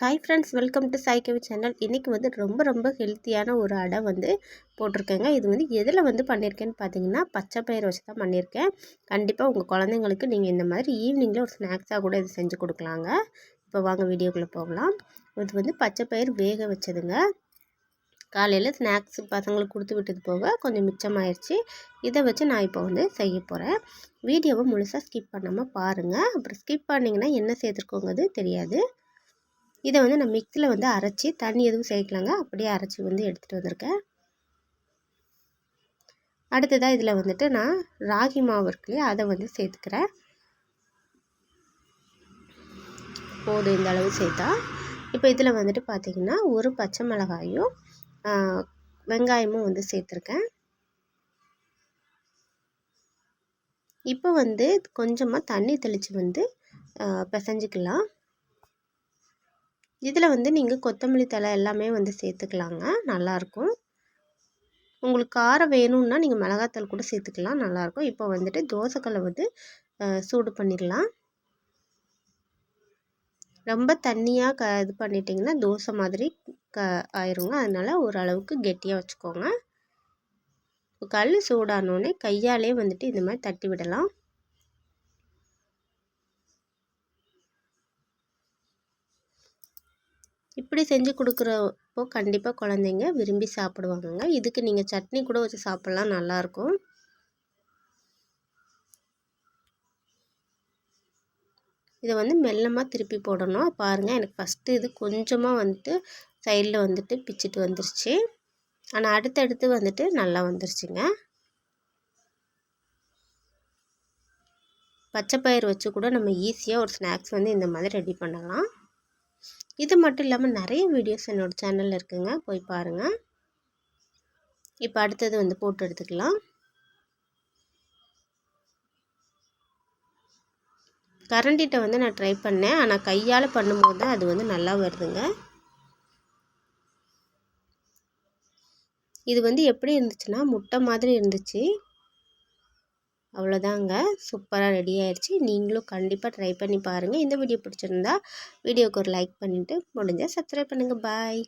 Hi friends, welcome to Sai Kavi channel. இன்றைக்கி வந்து ரொம்ப ஹெல்த்தியான ஒரு அடை வந்து போட்டிருக்கேங்க. இது வந்து எதில் வந்து பண்ணியிருக்கேன்னு பார்த்தீங்கன்னா, பச்சை பயிறு வச்சு தான் பண்ணியிருக்கேன். கண்டிப்பாக உங்கள் குழந்தைங்களுக்கு நீங்கள் இந்த மாதிரி ஈவினிங்கில் ஒரு ஸ்நாக்ஸாக கூட இது செஞ்சு கொடுக்கலாங்க. இப்போ வாங்க வீடியோக்குள்ளே போகலாம். இது வந்து பச்சை பயிறு வேக வச்சதுங்க. காலையில் ஸ்நாக்ஸ் பசங்களுக்கு கொடுத்து விட்டது போக கொஞ்சம் மிச்சமாயிடுச்சு. இதை வச்சு நான் இப்போ வந்து செய்ய போகிறேன். வீடியோவை முழுசாக ஸ்கிப் பண்ணாமல் பாருங்கள். அப்புறம் ஸ்கிப் பண்ணிங்கன்னா என்ன சேர்த்துருக்கோங்கிறது தெரியாது. இதை வந்து நான் மிக்ஸியில் வந்து அரைச்சி, தண்ணி எதுவும் சேர்க்கலாங்க, அப்படியே அரைச்சி வந்து எடுத்துகிட்டு வந்திருக்கேன். அடுத்ததாக இதில் வந்துட்டு நான் ராகி மாவு இருக்கு இல்லையா, அதை வந்து சேர்த்துக்கிறேன். போதும் இந்த அளவு சேர்த்தா. இப்போ இதில் வந்துட்டு பார்த்திங்கன்னா ஒரு பச்சை மிளகாயும் வெங்காயமும் வந்து சேர்த்துருக்கேன். இப்போ வந்து கொஞ்சமாக தண்ணி தெளித்து வந்து பிசைஞ்சிக்கலாம். இதில் வந்து நீங்கள் கொத்தமல்லி தழை எல்லாமே வந்து சேர்த்துக்கலாங்க, நல்லாயிருக்கும். உங்களுக்கு காரம் வேணும்னா நீங்கள் மிளகாத்தூள் கூட சேர்த்துக்கலாம், நல்லாயிருக்கும். இப்போ வந்துட்டு தோசைக்கல்லை வந்து சூடு பண்ணிடலாம். ரொம்ப தண்ணியாக இது பண்ணிட்டிங்கன்னா தோசை மாதிரி ஆயிருங்க. அதனால் ஓரளவுக்கு கெட்டியாக வச்சுக்கோங்க. இப்போ கல் சூடானோடனே கையாலே வந்துட்டு இந்த மாதிரி தட்டி விடலாம். இப்படி செஞ்சு கொடுக்குறப்போ கண்டிப்பாக குழந்தைங்க விரும்பி சாப்பிடுவாங்கங்க. இதுக்கு நீங்கள் சட்னி கூட வச்சு சாப்பிட்லாம், நல்லாயிருக்கும். இதை வந்து மெல்லமாக திருப்பி போடணும். பாருங்கள், எனக்கு ஃபஸ்ட்டு இது கொஞ்சமாக வந்துட்டு சைடில் வந்துட்டு பிச்சுட்டு வந்துருச்சு. ஆனால் அடுத்தடுத்து வந்துட்டு நல்லா வந்துருச்சுங்க. பச்சைப்பயிறு வச்சு கூட நம்ம ஈஸியாக ஒரு ஸ்நாக்ஸ் வந்து இந்த மாதிரி ரெடி பண்ணலாம். இது மட்டும் இல்லாமல் நிறைய வீடியோஸ் என்னோடய சேனலில் இருக்குங்க, போய் பாருங்கள். இப்போ அடுத்தது வந்து போட்டு எடுத்துக்கலாம். கரண்டிகிட்ட வந்து நான் ட்ரை பண்ணேன், ஆனால் கையால் பண்ணும்போது தான் அது வந்து நல்லா வருதுங்க. இது வந்து எப்படி இருந்துச்சுன்னா முட்டை மாதிரி இருந்துச்சு. அவ்வளோதாங்க, சூப்பராக ரெடி ஆயிடுச்சு. நீங்களும் கண்டிப்பாக ட்ரை பண்ணி பாருங்கள். இந்த வீடியோ பிடிச்சிருந்தா வீடியோவுக்கு ஒரு லைக் பண்ணிவிட்டு முடிஞ்சால் சப்ஸ்கிரைப் பண்ணுங்கள். பாய்.